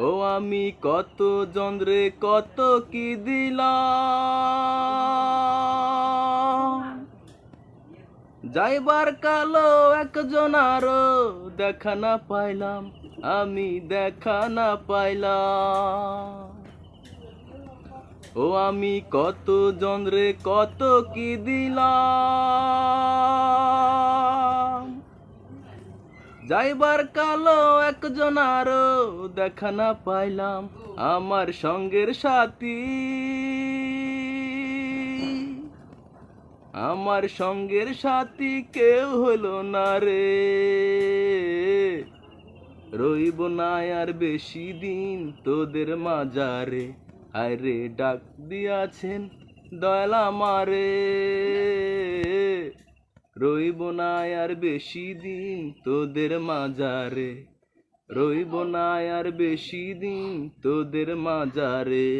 ও আমি কত জনরে কত কি দিলাম, যাইবার কালো একজন আরো দেখা না পাইলাম, আমি দেখা না পাইলাম। ও আমি কত জনরে কত কি দিলাম, যাইবার কালো একজন আরো দেখা না পাইলাম, আমার সঙ্গের সাথী, আমার সঙ্গের সাথী কেউ হলো না রে। রইব না আর বেশি দিন তোদের মাজারে, আরে ডাক দিয়াছেন দয়াল আমারে। রইব না আর বেশি দিন তোদের মাজারে, রইব না আর বেশি দিন তোদের মাজারে।